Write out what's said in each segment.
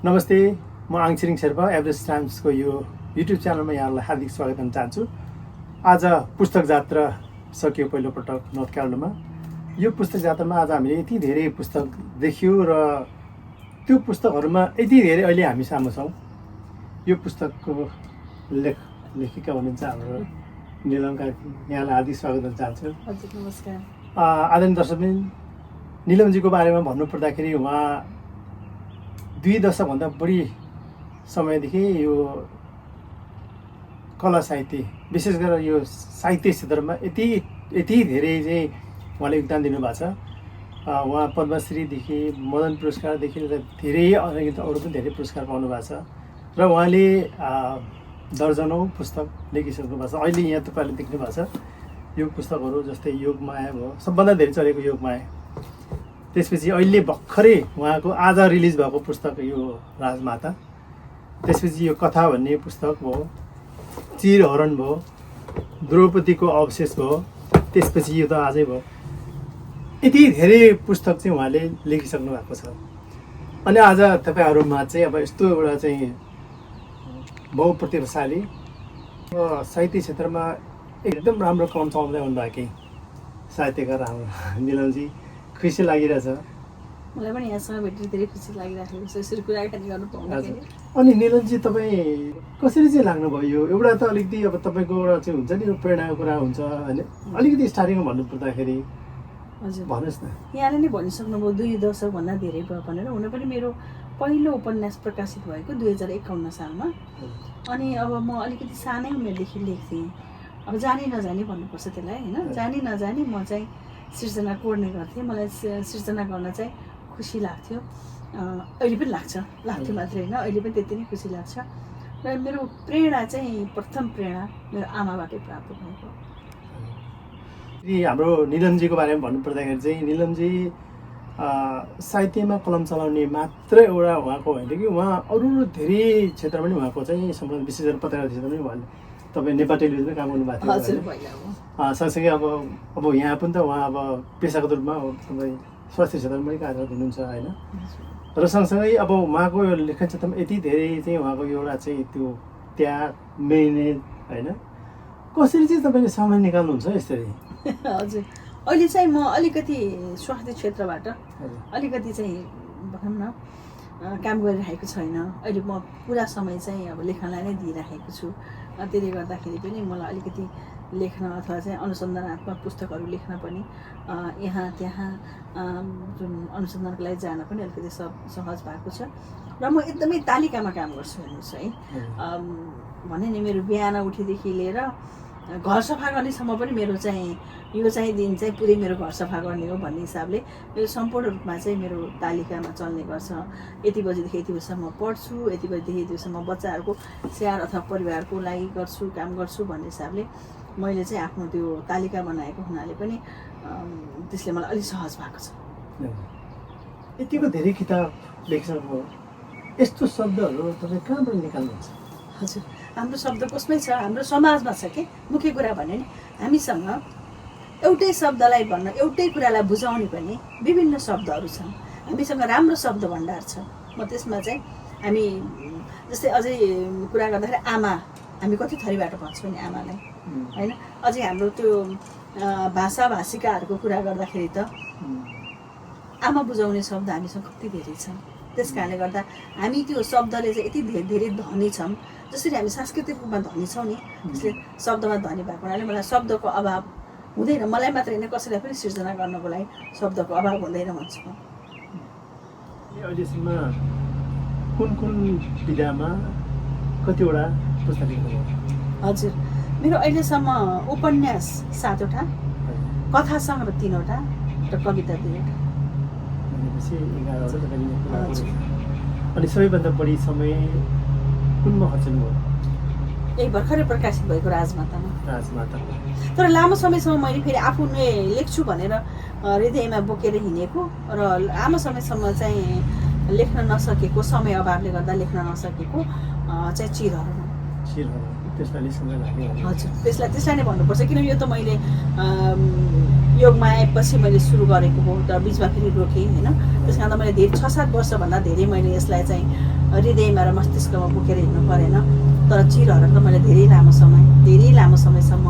नमस्ते, म आङछिरिङ शेर्पा एभरेस्ट टाइम्सको यो युट्युब च्यानलमा यहाँलाई हार्दिक स्वागत गर्न चाहन्छु। आज पुस्तक जात्रा सकियो पहिलोपटक नर्थ क्यारोलिनामा। यो पुस्तक जात्रामा आज हामीले यति धेरै पुस्तक देख्यौँ र त्यो पुस्तकहरूमा यति धेरै अहिले हामी सामु छौँ। यो पुस्तकको लेखिका हुनुहुन्छ हाम्रो निलम कार्की, यहाँलाई हार्दिक स्वागत गर्न चाहन्छु। हजुर नमस्कार। आदरणीय दर्शकबिन, निलमजीको बारेमा भन्नुपर्दाखेरि उहाँ 2 दशकभन्दा बढी समयदेखि यो कला साहित्य, विशेष गरेर यो साहित्य क्षेत्रमा यति धेरै चाहिँ उहाँले योगदान दिनुभएको छ। उहाँ पद्मश्रीदेखि मदन पुरस्कारदेखि र धेरै अरू पनि धेरै पुरस्कार पाउनु भएको छ र उहाँले दर्जनौँ पुस्तक लेखिसक्नु भएको छ। अहिले यहाँ तपाईँले देख्नु भएको छ यो पुस्तकहरू जस्तै योगमाया भयो, सबभन्दा धेरै चलेको योगमाया। त्यसपछि अहिले भर्खरै उहाँको आज रिलिज भएको पुस्तक यो राजमाता। त्यसपछि यो कथा भन्ने पुस्तक भयो, चिरहरण भयो, द्रौपदीको अवशेष भयो, त्यसपछि यो त आजै भयो। यति धेरै पुस्तक चाहिँ उहाँले लेखिसक्नु भएको छ। अनि आज तपाईँहरूमा चाहिँ अब यस्तो एउटा चाहिँ बहुप्रतिभाशाली साहित्य क्षेत्रमा एकदम राम्रो कलम चलाउँदै हुनुभएकै साहित्यकार हाम्रो निलमजी, खुसी लागिरहेछ। मलाई पनि यहाँसँग भेटेर धेरै खुसी लागिरहेको छ, यसरी कुराकानी गर्नु पाउँदाखेरि। अनि निलमजी, तपाईँ कसरी चाहिँ लाग्नुभयो? एउटा त अलिकति अब तपाईँको एउटा चाहिँ हुन्छ नि, प्रेरणाको कुरा हुन्छ होइन, अलिकति स्टार्टिङमा भन्नुपर्दाखेरि हजुर भन्नुहोस् न। यहाँले नै भनिसक्नुभयो 2 दशकभन्दा धेरै भयो भनेर। हुन पनि मेरो पहिलो उपन्यास प्रकाशित भएको 2051 सालमा। अनि अब म अलिकति सानै उमेरदेखि लेख्थेँ। अब जानी नजानी भन्नुपर्छ त्यसलाई होइन, जानी नजानी म चाहिँ सिर्जना कोर्ने गर्थेँ। मलाई सिर्जना गर्न चाहिँ खुसी लाग्थ्यो। अहिले पनि लाग्थ्यो मात्रै होइन, अहिले पनि त्यति नै खुसी लाग्छ। र मेरो प्रेरणा चाहिँ प्रथम प्रेरणा मेरो आमाबाटै प्राप्त भएको। हाम्रो निलमजीको बारेमा भन्नुपर्दाखेरि चाहिँ निलमजी साहित्यमा कलम चलाउने मात्र एउटा उहाँको होइन कि उहाँ अरू धेरै क्षेत्रमा पनि उहाँको चाहिँ सम्बन्ध, विशेष गरेर पत्रकार क्षेत्रमा पनि उहाँले तपाईँ नेपाल टेलिभिजनमा काम गर्नुभएको थियो। सँगसँगै अब यहाँ पनि त उहाँ अब पेसागत रूपमा तपाईँ स्वास्थ्य क्षेत्रमा पनि कार्यरत हुनुहुन्छ होइन। र सँगसँगै अब उहाँको यो लेखन क्षेत्रमा यति धेरै चाहिँ उहाँको एउटा चाहिँ त्यो त्याग, मेहनत होइन, कसरी चाहिँ तपाईँले समय निकाल्नुहुन्छ यसरी? हजुर, अहिले चाहिँ म अलिकति स्वास्थ्य क्षेत्रबाट अलिकति चाहिँ भनौँ न काम गरिरहेको छैन। अहिले म पुरा समय चाहिँ अब लेखनलाई नै दिइरहेको छु। त्यसले गर्दाखेरि पनि मलाई अलिकति लेख्न अथवा चाहिँ अनुसन्धानात्मक पुस्तकहरू लेख्न पनि यहाँ त्यहाँ जुन अनुसन्धानको लागि जान पनि अलिकति सहज भएको छ। र म एकदमै तालिकामा काम गर्छु हेर्नुहोस् है। भने नि मेरो बिहान उठेदेखि लिएर घर सफा गर्नेसम्म पनि मेरो चाहिँ यो चाहिँ दिन चाहिँ पुरै मेरो घर सफा गर्ने हो भन्ने हिसाबले मेरो सम्पूर्ण रूपमा चाहिँ मेरो तालिकामा चल्ने गर्छ। यति बजीदेखि यति बजीसम्म पढ्छु, यति बजीदेखि यति बजीसम्म बच्चाहरूको स्याहार अथवा परिवारको लागि गर्छु, काम गर्छु भन्ने हिसाबले मैले चाहिँ आफ्नो त्यो तालिका बनाएको हुनाले पनि त्यसले मलाई अलिक सहज भएको छ। यतिको धेरै किताब लेखिसक्नुभयो, यस्तो शब्दहरू तपाईँ कहाँबाट निकाल्नुहुन्छ? हजुर, हाम्रो शब्द कसमै छ, हाम्रो समाजमा छ कि। मुख्य कुरा भने नि हामीसँग एउटै शब्दलाई भन्न, एउटै कुरालाई बुझाउने पनि विभिन्न शब्दहरू छन्। हामीसँग राम्रो शब्द भण्डार छ। म त्यसमा चाहिँ हामी जस्तै अझै कुरा गर्दाखेरि आमा, हामी कति थरीबाट भन्छौँ नि आमालाई होइन। अझै हाम्रो त्यो भाषा भाषिकाहरूको कुरा गर्दाखेरि त आमा बुझाउने शब्द हामीसँग कति धेरै छन्। त्यस कारणले गर्दा हामी त्यो शब्दले चाहिँ यति धेरै धनी छौँ। जसरी हामी सांस्कृतिक रूपमा धनी छौँ नि, त्यसले शब्दमा धनी भएको हुनाले मलाई शब्दको अभाव हुँदैन। मलाई मात्र होइन, कसैलाई पनि सिर्जना गर्नको लागि शब्दको अभाव हुँदैन भन्छु म। अहिलेसम्म कुन विधामा कतिवटा पुस्तक लेख्नुभयो? हजुर, मेरो अहिलेसम्म उपन्यास 7वटा, कथा सङ्ग्रह 3वटा र कविता 2वटा। अनि सबैभन्दा बढी समय कुनमा खर्चनुभयो? यही भर्खरै प्रकाशित भएको राजमातामा। तर लामो समयसम्म मैले फेरि आफूले लेख्छु भनेर हृदयमा बोकेर हिँडेको र लामो समयसम्म चाहिँ लेख्न नसकेको, समय अभावले गर्दा लेख्न नसकेको चाहिँ चिरहरण। त्यसलाई सँगै लाग्यो हजुर त्यसलाई नै भन्नुपर्छ किनभने यो त मैले योगमा आएपछि मैले सुरु गरेको हो तर बिचमा फेरि रोकेँ होइन। त्यस कारण मैले धेरै 6-7 वर्षभन्दा धेरै मैले यसलाई चाहिँ हृदयमा र मस्तिष्कमा बोकेर हिँड्नु परेन। तर चिरहरण त मैले धेरै लामो समयसम्म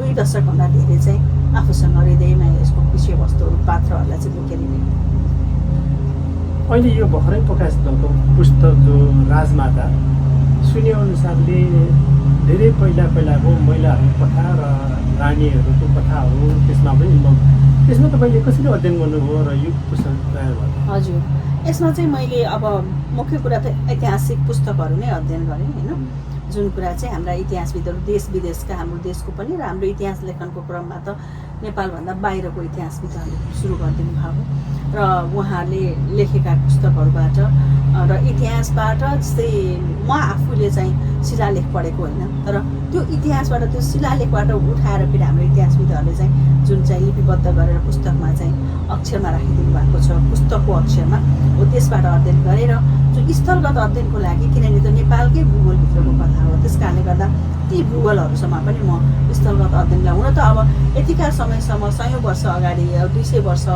2 दशकभन्दा धेरै चाहिँ आफूसँग हृदयमा यसको विषयवस्तुहरू पात्रहरूलाई चाहिँ बोकेर हिँडेँ। अहिले यो भर्खरै प्रकाशित भएको पुस्तक जो राजमाता सुने अनुसारले धेरै पहिलाको महिलाहरूको कथा र रानीहरूको कथाहरू त्यसमा पनि त्यसमा तपाईँले कसरी अध्ययन गर्नुभयो र यो पुस्तक तयार भयो? हजुर यसमा चाहिँ मैले अब मुख्य कुरा त ऐतिहासिक पुस्तकहरू नै अध्ययन गरेँ होइन। जुन कुरा चाहिँ हाम्रा इतिहासविदहरू देश विदेशका हाम्रो देशको पनि र हाम्रो इतिहास लेखनको क्रममा त नेपालभन्दा बाहिरको इतिहासविदहरूले सुरु गरिदिनु भएको र उहाँहरूले लेखेका पुस्तकहरूबाट र इतिहासबाट जस्तै म आफूले चाहिँ शिलालेख पढेको होइन तर त्यो इतिहासबाट त्यो शिलालेखबाट उठाएर फेरि हाम्रो इतिहासविदहरूले चाहिँ जुन चाहिँ लिपिबद्ध गरेर पुस्तकमा चाहिँ अक्षरमा राखिदिनु भएको छ पुस्तकको अक्षरमा हो त्यसबाट अध्ययन गरेर जुन स्थलगत अध्ययनको लागि किनभने त्यो नेपालकै भूगोलभित्रको कथा हो त्यस कारणले गर्दा ती भूगोलहरूसम्म पनि म स्थलगत अध्ययनलाई हुन त अब यतिका समयसम्म 100 वर्ष अगाडि 200 वर्ष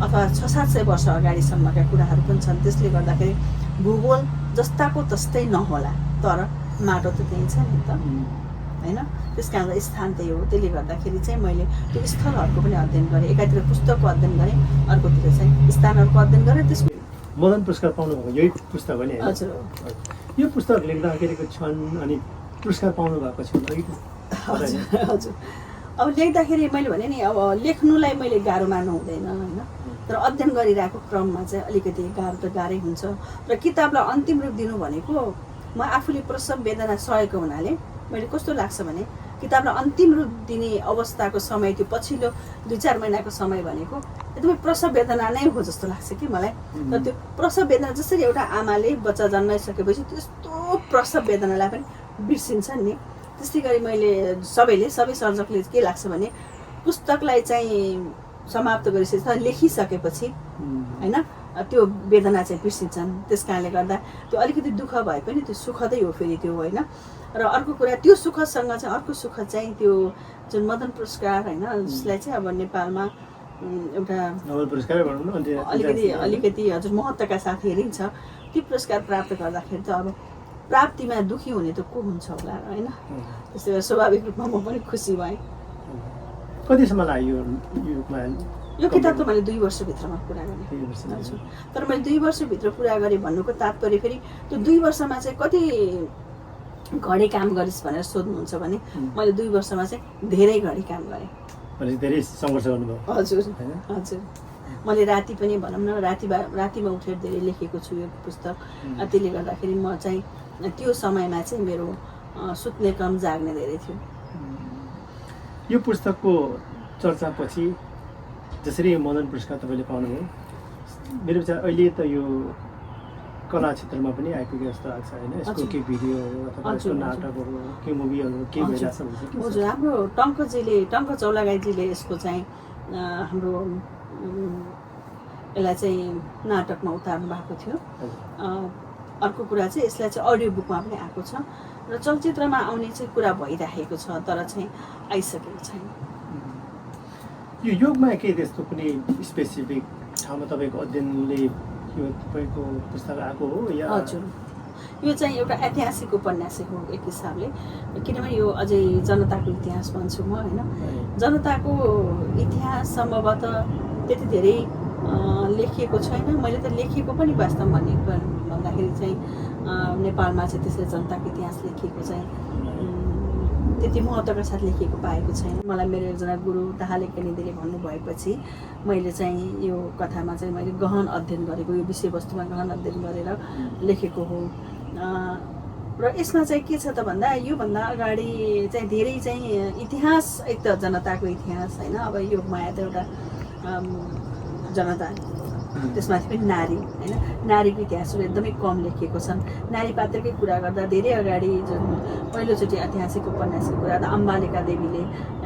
अथवा 600-700 वर्ष अगाडिसम्मका कुराहरू पनि छन्। त्यसले गर्दाखेरि भूगोल जस्ताको तस्तै नहोला तर माटो त त्यही छ नि त होइन। त्यस कारण स्थान त्यही हो। त्यसले गर्दाखेरि चाहिँ मैले त्यो स्थलहरूको पनि अध्ययन गरेँ। एकातिर पुस्तकको अध्ययन गरेँ अर्कोतिर चाहिँ स्थानहरूको अध्ययन गरेँ। त्यस मदन पुरस्कार पाउनुभएको यही पुस्तक हो नि? हजुर यो पुस्तक लेख्दाखेरिको क्षण अनि पुरस्कार पाउनु भएको छ हजुर अब लेख्दाखेरि मैले भने नि अब लेख्नुलाई मैले गाह्रो मान्नु हुँदैन होइन तर अध्ययन गरिरहेको क्रममा चाहिँ अलिकति गाह्रो त गाह्रै हुन्छ र किताबलाई अन्तिम रूप दिनु भनेको म आफूले प्रसव वेदना सहेको हुनाले मैले कस्तो लाग्छ भने किताबलाई अन्तिम रूप दिने अवस्थाको समय त्यो पछिल्लो 2-4 महिनाको समय भनेको एकदमै प्रसव वेदना नै हो जस्तो लाग्छ कि मलाई। र त्यो प्रसव वेदना जसरी एउटा आमाले बच्चा जन्माइसकेपछि त्यस्तो प्रसव वेदनालाई पनि बिर्सिन्छन् नि त्यस्तै गरी मैले सबै सर्जकले के लाग्छ भने पुस्तकलाई चाहिँ समाप्त गरिसकेपछि लेखिसकेपछि होइन त्यो वेदना चाहिँ बिर्सिन्छन्। त्यस कारणले गर्दा त्यो अलिकति दुःख भए पनि त्यो सुखदै हो फेरि त्यो होइन। र अर्को कुरा त्यो सुखसँग चाहिँ अर्को सुख चाहिँ त्यो जुन मदन पुरस्कार होइन जसलाई चाहिँ अब नेपालमा एउटा अलिकति हजुर महत्त्वका साथ हेरिन्छ त्यो पुरस्कार प्राप्त गर्दाखेरि त अब प्राप्तिमा दुःखी हुने त को हुन्छ होला होइन। त्यसै गरी स्वाभाविक रूपमा म पनि खुसी भएँ। कतिसम्म लाग्यो यो किताब त मैले 2 वर्षभित्रमा पुरा गरेँ हजुर। तर मैले 2 वर्षभित्र पुरा गरेँ भन्नुको तात्पर्य फेरि त्यो 2 वर्षमा चाहिँ कति घडी काम गरिस् भनेर सोध्नुहुन्छ भने मैले 2 वर्षमा चाहिँ धेरै घडी काम गरेँ। धेरै सङ्घर्ष गर्नुभयो? हजुर हजुर मैले राति पनि भनौँ न रातिमा उठेर धेरै लेखेको छु यो पुस्तक। त्यसले गर्दाखेरि म चाहिँ त्यो समयमा चाहिँ मेरो सुत्ने क्रम जाग्ने धेरै थियो। यो पुस्तकको चर्चापछि जसरी मदन पुरस्कार तपाईँले पाउनुभयो मेरो विचार अहिले त यो कला क्षेत्रमा पनि आइपुगे जस्तो लाग्छ होइन। यसको के भिडियोहरू अथवा यसको नाटकहरू के मुभीहरू के भइरहेछ हुन्छ? हजुर हाम्रो टङ्क चौलागाईजीले यसको चाहिँ हाम्रो यसलाई चाहिँ नाटकमा उतार्नु भएको थियो। अर्को कुरा चाहिँ यसलाई चाहिँ अडियो बुकमा पनि आएको छ र चलचित्रमा आउने चाहिँ कुरा भइरहेको छ तर चाहिँ आइसकेको छैन। यो योगमा के त्यस्तो कुनै स्पेसिफिक ठाउँमा तपाईँको अध्ययनले यो तपाईँको पुस्तक आएको हो या? हजुर यो चाहिँ एउटा ऐतिहासिक उपन्यास हो एक हिसाबले किनभने यो अझै जनताको इतिहास भन्छु म होइन। जनताको इतिहास सम्भवतः त्यति धेरै लेखिएको छैन। मैले त लेखेको पनि वास्तव भन्दाखेरि चाहिँ नेपालमा चाहिँ त्यसरी जनताको इतिहास लेखिएको चाहिँ त्यति महत्त्वका साथ लेखिएको पाएको छैन। मलाई मेरो एकजना गुरु दाहाले केनेदीले भन्नुभएपछि मैले चाहिँ यो कथामा चाहिँ मैले गहन अध्ययन गरेको यो विषयवस्तुमा गहन अध्ययन गरेर लेखेको हो। र यसमा चाहिँ के छ त भन्दा योभन्दा अगाडि चाहिँ धेरै चाहिँ इतिहास एक त जनताको इतिहास होइन। अब योगमा त एउटा जनता त्यसमाथि पनि नारी होइन नारीको इतिहासहरू एकदमै कम लेखिएको छन्। नारी पात्रकै कुरा गर्दा धेरै अगाडि जुन पहिलोचोटि ऐतिहासिक उपन्यासको कुरा त अम्बालिका देवीले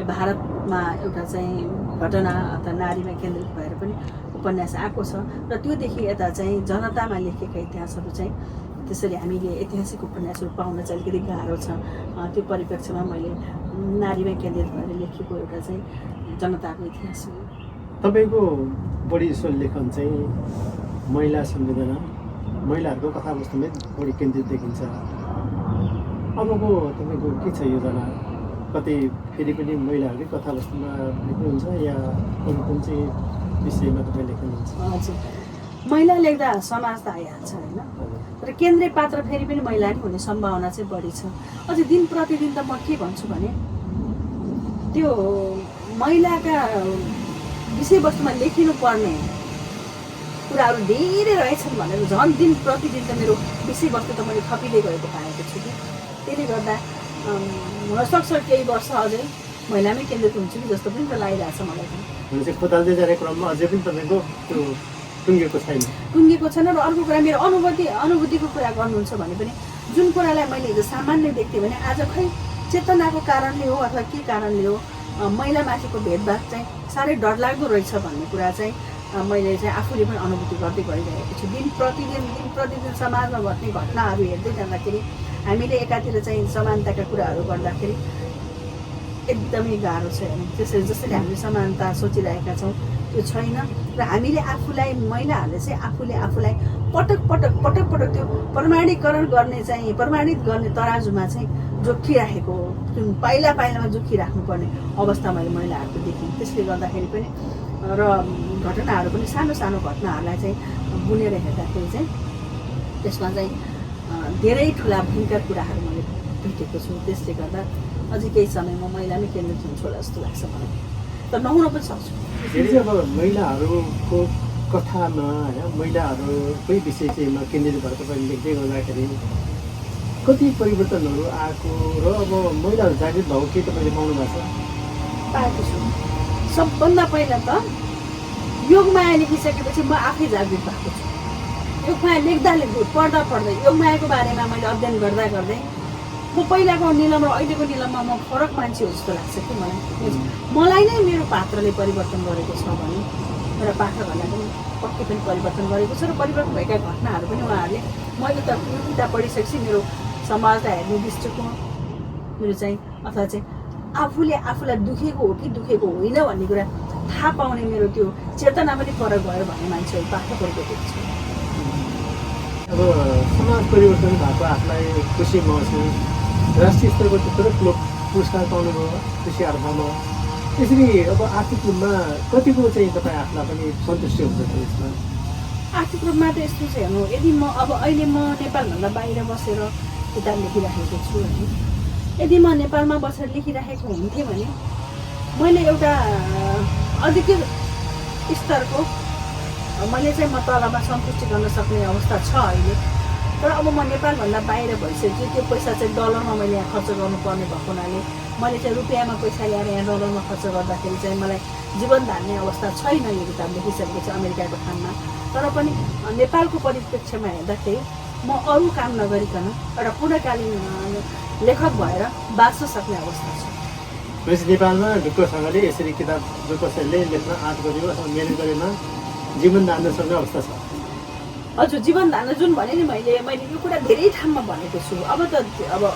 भारतमा एउटा चाहिँ घटना अथवा नारीमा केन्द्रित भएर पनि उपन्यास आएको छ र त्योदेखि यता चाहिँ जनतामा लेखेका इतिहासहरू चाहिँ त्यसरी हामीले ऐतिहासिक उपन्यासहरू पाउन चाहिँ अलिकति गाह्रो छ। त्यो परिप्रेक्ष्यमा मैले नारीमै केन्द्रित भएर लेखेको एउटा चाहिँ जनताको इतिहास हो। तपाईँको बढी जसो लेखन चाहिँ महिला संवेदना, महिलाहरूको कथावस्तुमै बढी केन्द्रित देखिन्छ। अबको तपाईँको के छ योजना? कतै फेरि पनि महिलाहरूकै कथावस्तुमा लेख्नुहुन्छ या अरू कुन चाहिँ विषयमा तपाईँ लेख्नुहुन्छ? हजुर, महिला लेख्दा समाज त आइहाल्छ होइन, तर केन्द्रीय पात्र फेरि पनि महिला नै हुने सम्भावना चाहिँ बढी छ। अझै दिन प्रतिदिन त म के भन्छु भने त्यो महिलाका विषयवस्तुमा लेखिनुपर्ने कुराहरू धेरै रहेछन् भनेर झन् दिन प्रतिदिन त मेरो विषयवस्तु त मैले थपिँदै गएको पाएको छु कि त्यसले गर्दा हुनसक्छ केही वर्ष अझै महिलामै केन्द्रित हुन्छ कि जस्तो पनि त लागिरहेको छ मलाई त। भनेपछि खोताल्दै जाने क्रममा अझै पनि तपाईँको त्यो टुङ्गेको छैन र अर्को कुरा मेरो अनुभूतिको कुरा गर्नुहुन्छ भने पनि जुन कुरालाई मैले हिजो सामान्य देख्थेँ भने आज खै चेतनाको कारणले हो अथवा के कारणले हो महिलामाथिको भेदभाव चाहिँ साह्रै डरलाग्दो रहेछ भन्ने कुरा चाहिँ मैले चाहिँ आफूले पनि अनुभूति गर्दै गइरहेको छु। दिन प्रतिदिन समाजमा घट्ने घटनाहरू हेर्दै जाँदाखेरि हामीले एकातिर चाहिँ समानताका कुराहरू गर्दाखेरि एकदमै गाह्रो छ हेर्नु। त्यसरी जसरी हामीले समानता सोचिरहेका छौँ त्यो छैन र हामीले आफूलाई महिलाहरूले चाहिँ आफूलाई पटक त्यो प्रमाणित गर्ने तराजुमा चाहिँ जोखिराखेको जुन पाइलामा जोखिराख्नुपर्ने अवस्था मैले महिलाहरूको देखेँ। त्यसले गर्दाखेरि पनि र घटनाहरू पनि सानो घटनाहरूलाई चाहिँ बुनेर हेर्दाखेरि चाहिँ त्यसमा चाहिँ धेरै ठुला भयङ्कर कुराहरू मैले भेटेको छु। त्यसले गर्दा अझै केही समयमा महिलामै केन्द्रित हुन्छ होला जस्तो लाग्छ मलाई, तर नहुन पनि सक्छु। फेरि अब महिलाहरूको कथामा होइन महिलाहरूकै विषय चाहिँमा केन्द्रित भएर तपाईँले लेख्दै गर्दाखेरि कति परिवर्तनहरू आएको र अब महिलाहरू जागृत भएको के तपाईँले पाउनु भएको छ? पाएको छु। सबभन्दा पहिला त योगमाया लेखिसकेपछि म आफै जागृत भएको छु। योगमाया लेख्दा पढ्दै योगमायाको बारेमा मैले अध्ययन गर्दै म पहिलाको निलम र अहिलेको निलममा म फरक मान्छे हो जस्तो लाग्छ कि मलाई नै मेरो पात्रले परिवर्तन गरेको छ भने मेरो पाठकहरूलाई पनि पक्कै पनि परिवर्तन गरेको छ र परिवर्तन भएका घटनाहरू पनि उहाँहरूले मैले त यो किताब पढिसकेपछि मेरो समाजलाई हेर्ने दृष्टिकोण मेरो चाहिँ अथवा चाहिँ आफूलाई दुखेको हो कि दुखेको होइन भन्ने कुरा थाहा पाउने मेरो त्यो चेतना पनि फरक भयो भन्ने मान्छेहरू पाठकहरूको देख्छु। अब समाज परिवर्तन भएको आफूलाई खुसी महसुस, राष्ट्रिय स्तरको थुप्रै पुरस्कार पाउनुभयो खुसी अर्थमा। त्यसरी अब आर्थिक रूपमा कतिको चाहिँ तपाईँ आफूलाई पनि सन्तुष्टि हुन्छ यसमा? आर्थिक रूपमा त यस्तो छ हेर्नु, यदि म अब अहिले म नेपालभन्दा बाहिर बसेर किताब लेखिराखेको छु भने यदि म नेपालमा बसेर लेखिराखेको हुन्थेँ भने मैले एउटा अधिकृत स्तरको मैले चाहिँ म तलमा सन्तुष्टि गर्न सक्ने अवस्था छ अहिले। तर अब म नेपालभन्दा बाहिर भइसकेपछि त्यो पैसा चाहिँ डलरमा मैले यहाँ खर्च गर्नुपर्ने भएको हुनाले मैले चाहिँ रुपियाँमा पैसा ल्याएर यहाँ डलरमा खर्च गर्दाखेरि चाहिँ मलाई जीवन धान्ने अवस्था छैन यो किताब लेखिसकेपछि अमेरिकाको ठाउँमा। तर पनि नेपालको परिप्रेक्ष्यमा हेर्दाखेरि म अरू काम नगरिकन एउटा पूर्णकालीन लेखक भएर बाँच्न सक्ने अवस्था छ। नेपालमा ढुक्कसँगले यसरी किताब जो कसैले लेख्न आँट गरेको अथवा मेहनत गरेमा जीवन धान्न सक्ने अवस्था छ। हजुर, जीवन धान्न जुन भने नि मैले यो कुरा धेरै ठाउँमा भनेको छु। अब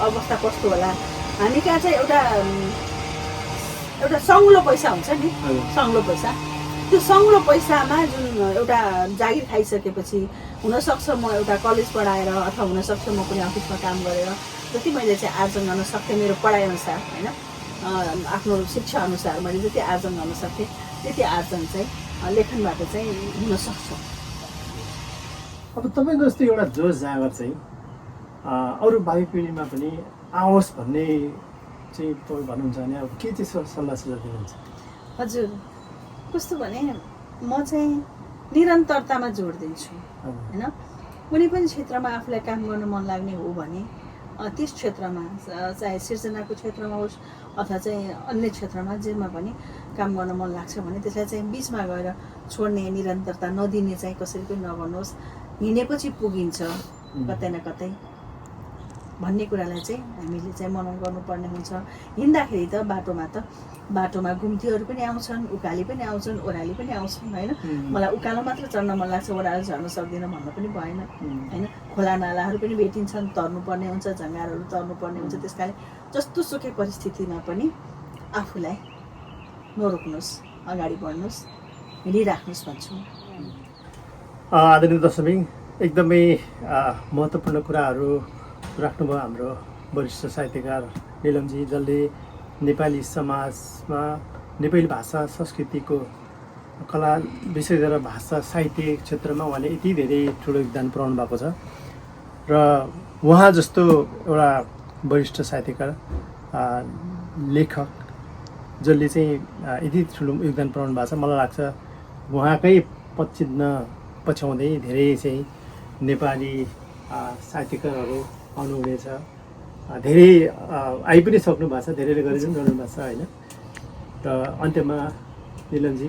अवस्था कस्तो होला, हामी कहाँ चाहिँ एउटा सङ्लो पैसा हुन्छ नि, सङ्लो पैसा, त्यो सङ्लो पैसामा जुन एउटा जागिर खाइसकेपछि हुनसक्छ म एउटा कलेज पढाएर अथवा हुनसक्छ म कुनै अफिसमा काम गरेर जति मैले चाहिँ आर्जन गर्न सक्थेँ मेरो पढाइअनुसार होइन आफ्नो शिक्षा अनुसार मैले जति आर्जन गर्न सक्थेँ त्यति आर्जन चाहिँ लेखनबाट चाहिँ हुनसक्छ। अब तपाईँको जस्तो एउटा जोस जाँगर चाहिँ अरू भावी पिँढीमा पनि आओस् भन्ने चाहिँ तपाईँ भन्नुहुन्छ भने अब के चाहिँ सल्लाह सुझाव दिनुहुन्छ? हजुर, कस्तो भने म चाहिँ निरन्तरतामा जोड दिन्छु होइन। कुनै पनि क्षेत्रमा आफूलाई काम गर्न मन लाग्ने हो भने त्यस क्षेत्रमा चाहे सिर्जनाको क्षेत्रमा होस् अथवा चाहिँ अन्य क्षेत्रमा जेमा पनि काम गर्न मन लाग्छ भने त्यसलाई चाहिँ बिचमा गएर छोड्ने निरन्तरता नदिने चाहिँ कसरी पनि नगर्नुहोस्। हिँडेपछि पुगिन्छ कतै न कतै। भन्ने कुरालाई चाहिँ हामीले चाहिँ मनन गर्नुपर्ने हुन्छ। हिँड्दाखेरि त बाटोमा घुम्तीहरू पनि आउँछन्, उकाली पनि आउँछन्, ओह्राली पनि आउँछन् होइन। मलाई उकालो मात्र चढ्न मन लाग्छ, ओह्रालो झर्न सक्दिनँ भन्नु पनि भएन होइन। खोला नालाहरू पनि भेटिन्छन्, तर्नुपर्ने हुन्छ, जङ्गारहरू तर्नुपर्ने हुन्छ। त्यस कारणले जस्तो सुकै परिस्थितिमा पनि आफूलाई नरोक्नुहोस्, अगाडि बढ्नुहोस्, हिँडिराख्नुहोस् भन्छु। आदरणीय दर्शकबिन, एकदमै महत्त्वपूर्ण कुराहरू राख्नुभयो हाम्रो वरिष्ठ साहित्यकार निलमजी, जसले नेपाली समाजमा नेपाली भाषा संस्कृतिको कला विशेष गरेर भाषा साहित्य क्षेत्रमा उहाँले यति धेरै ठुलो योगदान पुर्याउनु भएको छ। र उहाँ जस्तो एउटा वरिष्ठ साहित्यकार लेखक जसले चाहिँ यति ठुलो योगदान पुर्याउनु भएको छ, मलाई लाग्छ उहाँकै पछ्याउँदै धेरै चाहिँ नेपाली साहित्यकारहरू आउनुहुनेछ। धेरै आइ पनि सक्नु भएको छ, धेरैले गरे पनि गर्नु भएको छ होइन। र अन्त्यमा निलमजी,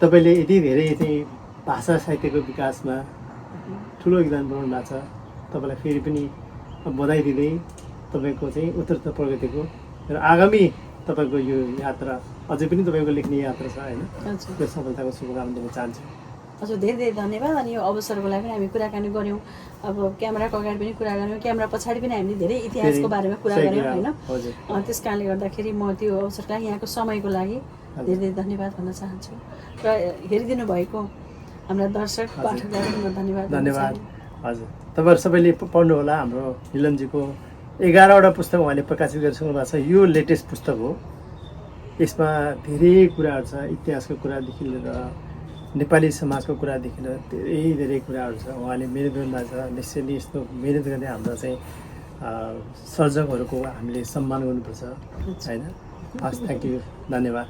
तपाईँले यति धेरै चाहिँ भाषा साहित्यको विकासमा ठुलो योगदान पुर्याउनु भएको छ। तपाईँलाई फेरि पनि बधाई दिँदै तपाईँको चाहिँ उत्तरोत्तर प्रगतिको र आगामी तपाईँको यो यात्रा अझै पनि तपाईँको लेख्ने यात्रा छ होइन, त्यो सफलताको शुभकामना दिन चाहन्छु। हजुर, धेरै धेरै धन्यवाद। अनि यो अवसरको लागि पनि हामी कुराकानी गऱ्यौँ, अब क्यामेराको अगाडि पनि कुरा गऱ्यौँ, क्यामेरा पछाडि पनि हामीले धेरै इतिहासको बारेमा कुरा गऱ्यौँ होइन। त्यस कारणले गर्दाखेरि म त्यो अवसरको लागि, यहाँको समयको लागि धेरै धेरै धन्यवाद भन्न चाहन्छु। र हेरिदिनु भएको हाम्रा दर्शक पाठकलाई पनि म धन्यवाद। हजुर, तपाईँहरू सबैले पढ्नु होला। हाम्रो निलमजीको 11वटा पुस्तक उहाँले प्रकाशित गरिसक्नु भएको छ। यो लेटेस्ट पुस्तक हो। यसमा धेरै कुराहरू छ, इतिहासको कुरादेखि लिएर नेपाली समाजको कुरादेखि लिएर धेरै कुराहरू छ। उहाँले मिहिनेत गर्नुभएको छ। निश्चय नै यस्तो मिहिनेत गर्ने हाम्रो चाहिँ सर्जकहरूको हामीले सम्मान गर्नुपर्छ होइन। हस्, थ्याङ्क यू, धन्यवाद।